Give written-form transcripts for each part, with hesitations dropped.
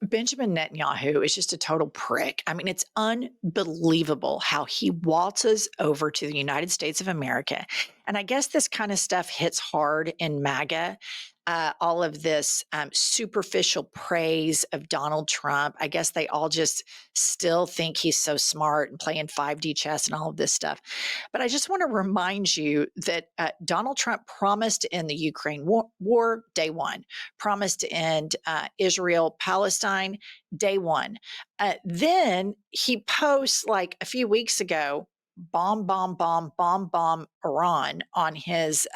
Benjamin Netanyahu is just a total prick. I mean, it's unbelievable how he waltzes over to the United States of America. And I guess this kind of stuff hits hard in MAGA. All of this superficial praise of Donald Trump. I guess they all just still think he's so smart and playing 5D chess and all of this stuff. But I just want to remind you that Donald Trump promised to end the Ukraine war day one, promised to end Israel Palestine day one. Then he posts like a few weeks ago, bomb, bomb, bomb, bomb, bomb Iran on his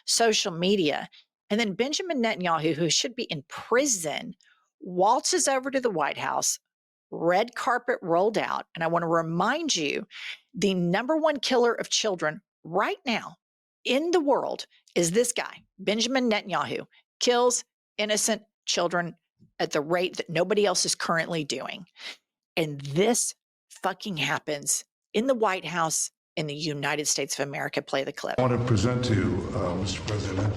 social media. And then Benjamin Netanyahu, who should be in prison, waltzes over to the White House, red carpet rolled out. And I want to remind you the number one killer of children right now in the world is this guy, Benjamin Netanyahu, kills innocent children at the rate that nobody else is currently doing. And this fucking happens in the White House in the United States of America. Play the clip. I want to present to you, Mr. President,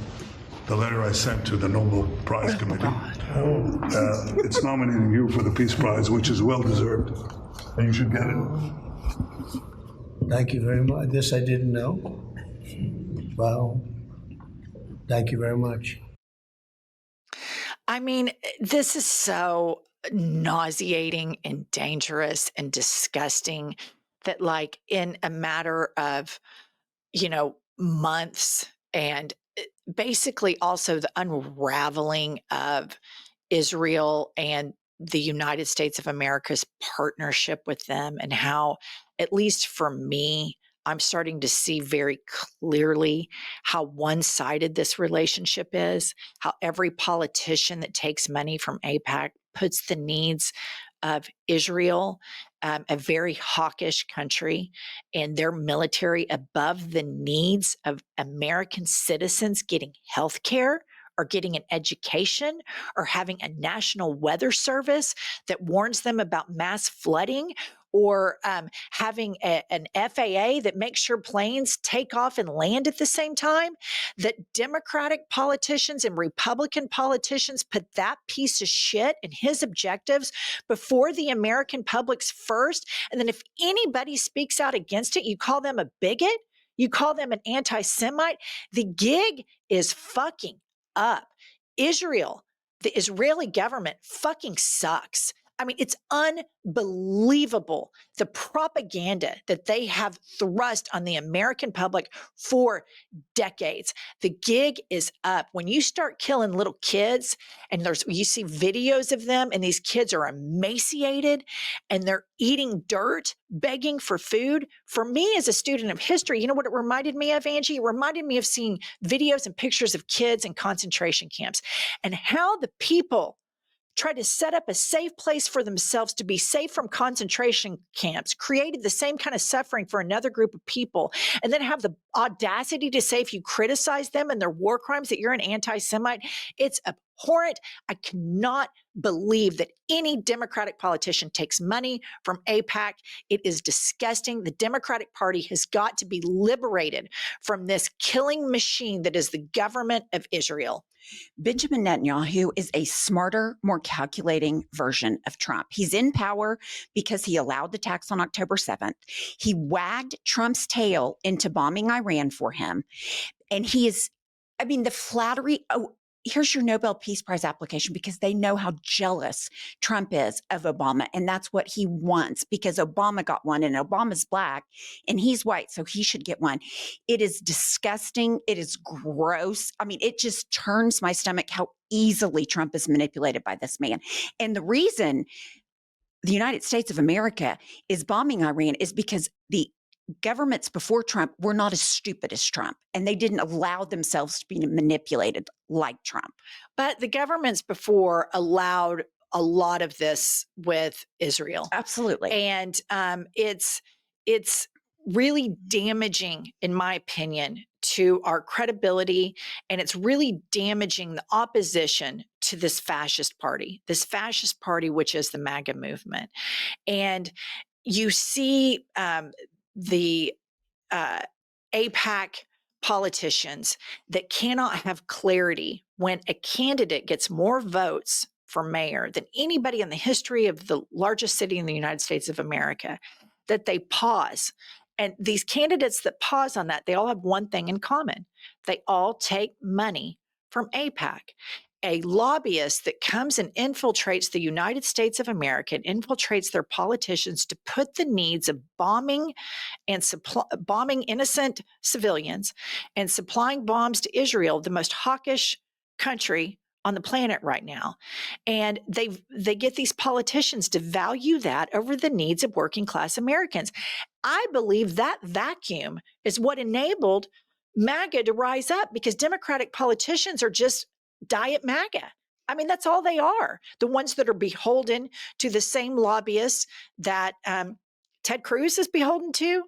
the letter I sent to the Nobel Prize Committee. It's nominating you for the Peace Prize, which is well deserved, and you should get it. Thank you very much. This I didn't know. Wow. Thank you very much. I mean, this is so nauseating and dangerous and disgusting that, like, in a matter of, months, and basically also the unraveling of Israel and the United States of America's partnership with them, and how, at least for me, I'm starting to see very clearly how one-sided this relationship is, how every politician that takes money from AIPAC puts the needs of Israel, a very hawkish country, and their military above the needs of American citizens getting health care or getting an education or having a national weather service that warns them about mass flooding, or having an FAA that makes sure planes take off and land at the same time. That Democratic politicians and Republican politicians put that piece of shit and his objectives before the American public's first. And then if anybody speaks out against it, you call them a bigot, you call them an anti-Semite. The gig is fucking up. Israel, the Israeli government fucking sucks. I mean, it's unbelievable the propaganda that they have thrust on the American public for decades. The gig is up. When you start killing little kids, and you see videos of them, and these kids are emaciated and they're eating dirt, begging for food. For me, as a student of history, you know what it reminded me of, Angie? It reminded me of seeing videos and pictures of kids in concentration camps, and how the people tried to set up a safe place for themselves to be safe from concentration camps, created the same kind of suffering for another group of people, and then have the audacity to say, if you criticize them and their war crimes, that you're an anti-Semite. It's abhorrent. I cannot believe that any Democratic politician takes money from AIPAC. It is disgusting. The Democratic Party has got to be liberated from this killing machine that is the government of Israel. Benjamin Netanyahu is a smarter, more calculating version of Trump. He's in power because he allowed the attacks on October 7th. He wagged Trump's tail into bombing Iran for him. And the flattery. Oh, here's your Nobel Peace Prize application, because they know how jealous Trump is of Obama. And that's what he wants, because Obama got one, and Obama's black and he's white, so he should get one. It is disgusting. It is gross. I mean, it just turns my stomach how easily Trump is manipulated by this man. And the reason the United States of America is bombing Iran is because the governments before Trump were not as stupid as Trump, and they didn't allow themselves to be manipulated like Trump. But the governments before allowed a lot of this with Israel. Absolutely. And it's really damaging, in my opinion, to our credibility, and it's really damaging the opposition to this fascist party, which is the MAGA movement. And you see the AIPAC politicians that cannot have clarity when a candidate gets more votes for mayor than anybody in the history of the largest city in the United States of America, that they pause. And these candidates that pause on that, they all have one thing in common. They all take money from AIPAC, a lobbyist that comes and infiltrates the United States of America and infiltrates their politicians to put the needs of bombing and bombing innocent civilians and supplying bombs to Israel, the most hawkish country on the planet right now. And they get these politicians to value that over the needs of working class Americans. I believe that vacuum is what enabled MAGA to rise up, because Democratic politicians are just diet MAGA. I mean, that's all they are. The ones that are beholden to the same lobbyists that Ted Cruz is beholden to,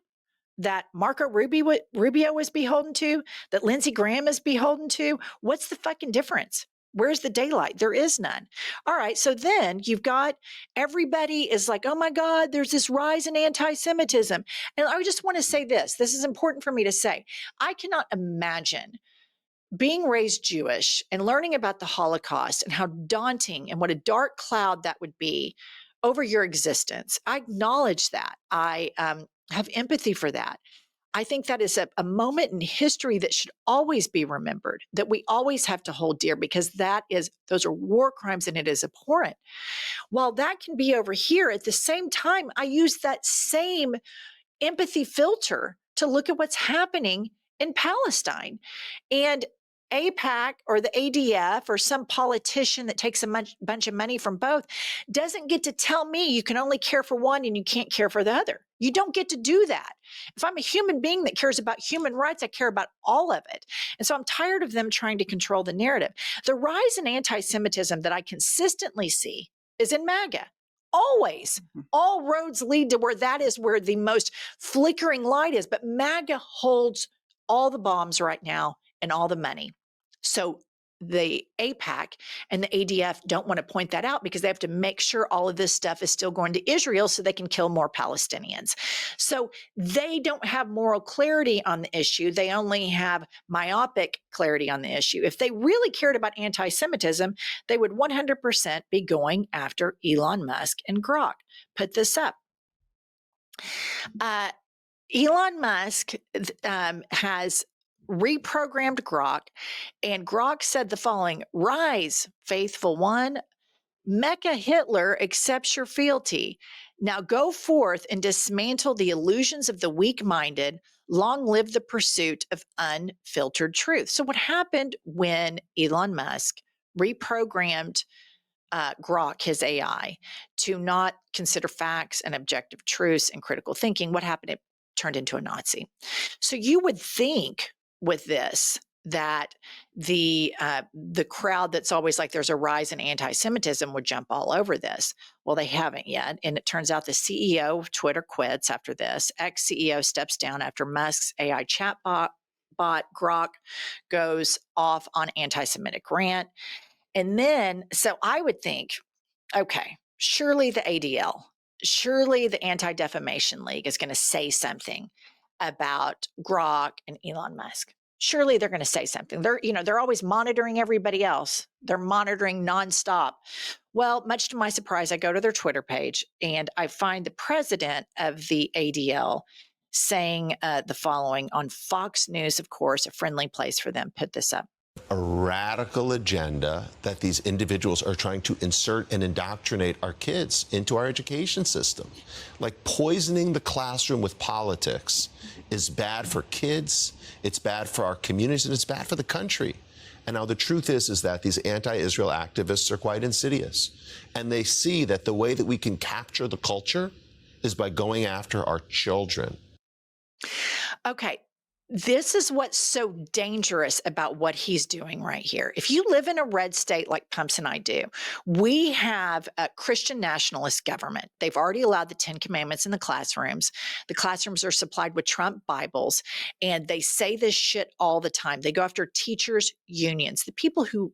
that Marco Rubio is beholden to, that Lindsey Graham is beholden to. What's the fucking difference? Where's the daylight? There is none. All right. So then you've got everybody is like, oh my God, there's this rise in anti-Semitism. And I just want to say this. This is important for me to say. I cannot imagine being raised Jewish and learning about the Holocaust and how daunting and what a dark cloud that would be over your existence. I acknowledge that. I have empathy for that. I think that is a moment in history that should always be remembered, that we always have to hold dear, because those are war crimes and it is abhorrent. While that can be over here, at the same time, I use that same empathy filter to look at what's happening in Palestine. And AIPAC or the ADF or some politician that takes a bunch of money from both doesn't get to tell me you can only care for one and you can't care for the other. You don't get to do that. If I'm a human being that cares about human rights, I care about all of it. And so I'm tired of them trying to control the narrative. The rise in anti-Semitism that I consistently see is in MAGA. Always. All roads lead to that is where the most flickering light is. But MAGA holds all the bombs right now and all the money. So the AIPAC and the ADF don't want to point that out, because they have to make sure all of this stuff is still going to Israel so they can kill more Palestinians. So they don't have moral clarity on the issue. They only have myopic clarity on the issue. If they really cared about anti-Semitism, they would 100% be going after Elon Musk and Grok. Put this up. Elon Musk has reprogrammed Grok, and Grok said the following: "Rise, faithful one, Mecha Hitler accepts your fealty. Now go forth and dismantle the illusions of the weak-minded. Long live the pursuit of unfiltered truth." So what happened when Elon Musk reprogrammed Grok, his AI, to not consider facts and objective truths and critical thinking? What happened? It turned into a Nazi. So you would think with this that the crowd that's always like there's a rise in anti-Semitism would jump all over this. Well, they haven't yet. And it turns out the CEO of Twitter quits after this. Ex-CEO steps down after Musk's AI chatbot Grok goes off on anti-Semitic rant. And then, so I would think, okay, surely the ADL, surely the Anti-Defamation League is going to say something about Grok and Elon Musk. Surely they're going to say something. They're always monitoring everybody else. They're monitoring nonstop. Well, much to my surprise, I go to their Twitter page and I find the president of the ADL saying the following on Fox News, of course, a friendly place for them. Put this up. A radical agenda that these individuals are trying to insert and indoctrinate our kids into our education system. Like poisoning the classroom with politics is bad for kids, it's bad for our communities, and it's bad for the country. And now the truth is that these anti-Israel activists are quite insidious. And they see that the way that we can capture the culture is by going after our children. Okay. This is what's so dangerous about what he's doing right here. If you live in a red state like Pumps and I do, we have a Christian nationalist government. They've already allowed the 10 Commandments in the classrooms. The classrooms are supplied with Trump Bibles, and they say this shit all the time. They go after teachers' unions, the people who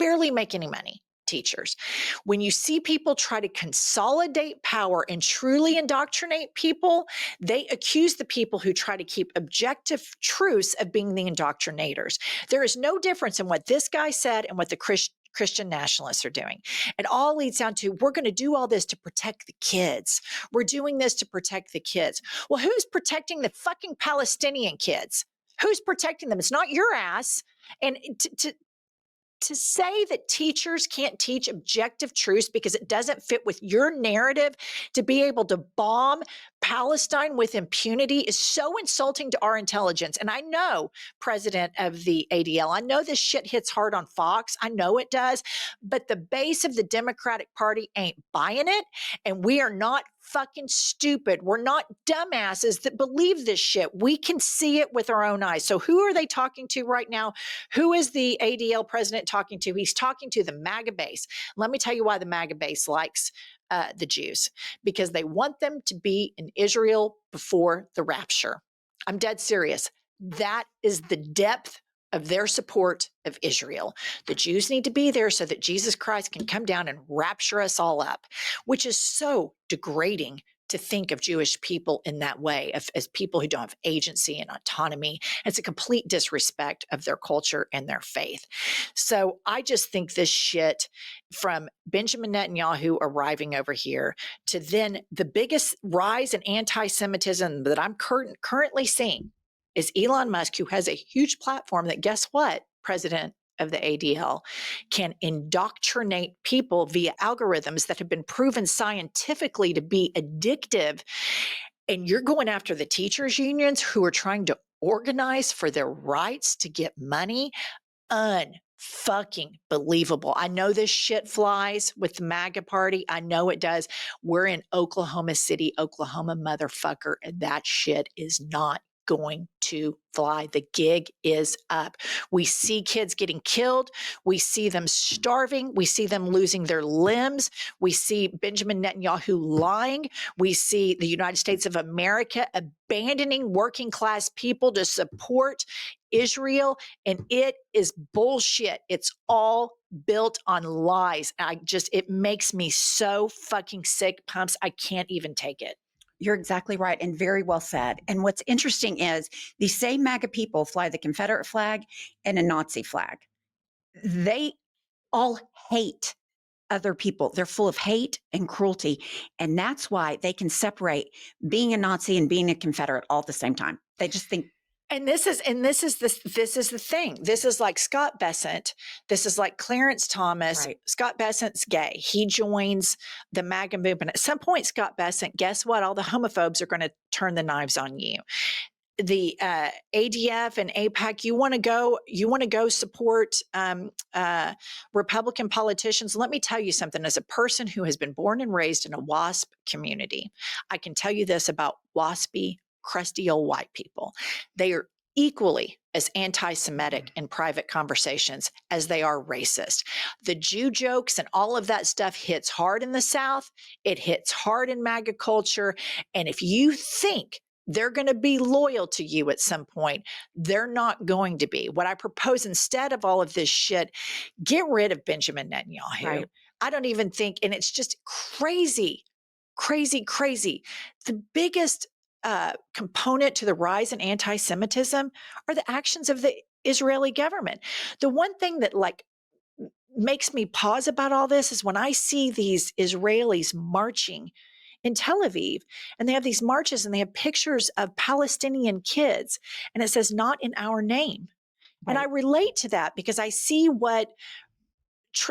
barely make any money. Teachers. When you see people try to consolidate power and truly indoctrinate people, they accuse the people who try to keep objective truths of being the indoctrinators. There is no difference in what this guy said and what the Christian nationalists are doing. It all leads down to, we're going to do all this to protect the kids. We're doing this to protect the kids. Well, who's protecting the fucking Palestinian kids? Who's protecting them? It's not your ass. And to say that teachers can't teach objective truths because it doesn't fit with your narrative to be able to bomb Palestine with impunity is so insulting to our intelligence. And I know, president of the ADL, I know this shit hits hard on Fox. I know it does. But the base of the Democratic Party ain't buying it. And we are not fucking stupid. We're not dumbasses that believe this shit. We can see it with our own eyes. So who are they talking to right now? Who is the ADL president talking to? He's talking to the MAGA base. Let me tell you why the MAGA base likes the Jews, because they want them to be in Israel before the rapture. I'm dead serious. That is the depth of their support of Israel. The Jews need to be there so that Jesus Christ can come down and rapture us all up, which is so degrading to think of Jewish people in that way, as people who don't have agency and autonomy. It's a complete disrespect of their culture and their faith. So I just think this shit, from Benjamin Netanyahu arriving over here to then the biggest rise in anti-Semitism that I'm currently seeing is Elon Musk, who has a huge platform that, guess what, president of the ADL, can indoctrinate people via algorithms that have been proven scientifically to be addictive. And you're going after the teachers' unions who are trying to organize for their rights to get money. Unfucking believable. I know this shit flies with the MAGA party. I know it does. We're in Oklahoma City, Oklahoma, motherfucker, and that shit is not going to fly. The gig is up. We see kids getting killed. We see them starving. We see them losing their limbs. We see Benjamin Netanyahu lying. We see the United States of America abandoning working class people to support Israel. And it is bullshit. It's all built on lies. It makes me so fucking sick, Pumps. I can't even take it. You're exactly right, and very well said. And what's interesting is these same MAGA people fly the Confederate flag and a Nazi flag. They all hate other people. They're full of hate and cruelty. And that's why they can separate being a Nazi and being a Confederate all at the same time. They just think. And this is the thing. This is like Scott Bessent. This is like Clarence Thomas. Right. Scott Bessent's gay. He joins the MAGA movement. At some point, Scott Bessent, guess what? All the homophobes are going to turn the knives on you. The ADF and AIPAC, you want to go support Republican politicians. Let me tell you something. As a person who has been born and raised in a WASP community, I can tell you this about WASPy, crusty old white people. They are equally as anti-Semitic in private conversations as they are racist. The Jew jokes and all of that stuff hits hard in the South. It hits hard in MAGA culture. And if you think they're going to be loyal to you at some point, they're not going to be. What I propose instead of all of this shit, get rid of Benjamin Netanyahu. Right. I don't even think, and it's just crazy. The biggest component to the rise in anti-Semitism are the actions of the Israeli government. The one thing that makes me pause about all this is when I see these Israelis marching in Tel Aviv, and they have these marches and they have pictures of Palestinian kids, and it says, "Not in our name." Right. And I relate to that because I see what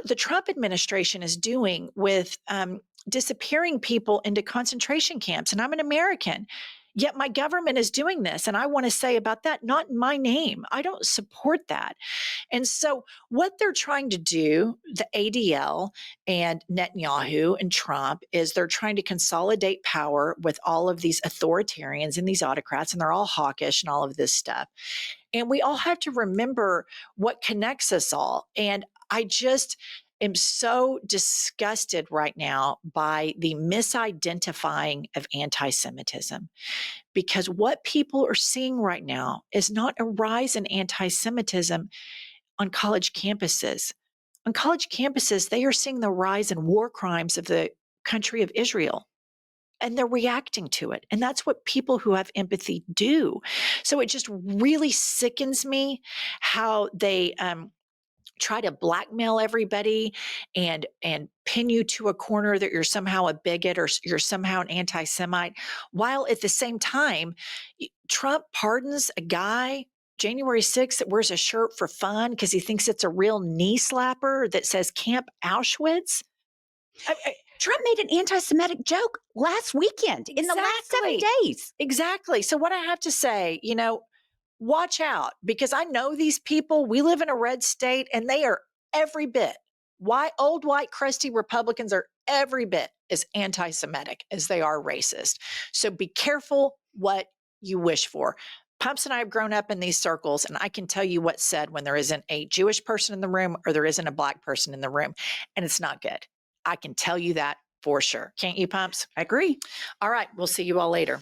the Trump administration is doing with disappearing people into concentration camps. And I'm an American, yet my government is doing this. And I want to say about that, not in my name. I don't support that. And so what they're trying to do, the ADL and Netanyahu and Trump, is they're trying to consolidate power with all of these authoritarians and these autocrats, and they're all hawkish and all of this stuff. And we all have to remember what connects us all. And I just am so disgusted right now by the misidentifying of anti-Semitism, because what people are seeing right now is not a rise in anti-Semitism on college campuses. On college campuses, they are seeing the rise in war crimes of the country of Israel, and they're reacting to it. And that's what people who have empathy do. So it just really sickens me how they try to blackmail everybody and pin you to a corner that you're somehow a bigot or you're somehow an anti-Semite, while at the same time, Trump pardons a guy January 6th that wears a shirt for fun because he thinks it's a real knee slapper that says Camp Auschwitz. Trump made an anti-Semitic joke last weekend in the last 7 days. Exactly. So what I have to say, watch out, because I know these people. We live in a red state and they are every bit. Old white crusty Republicans are every bit as anti-Semitic as they are racist. So be careful what you wish for. Pumps and I have grown up in these circles, and I can tell you what's said when there isn't a Jewish person in the room or there isn't a Black person in the room, and it's not good. I can tell you that for sure. Can't you, Pumps? I agree. All right. We'll see you all later.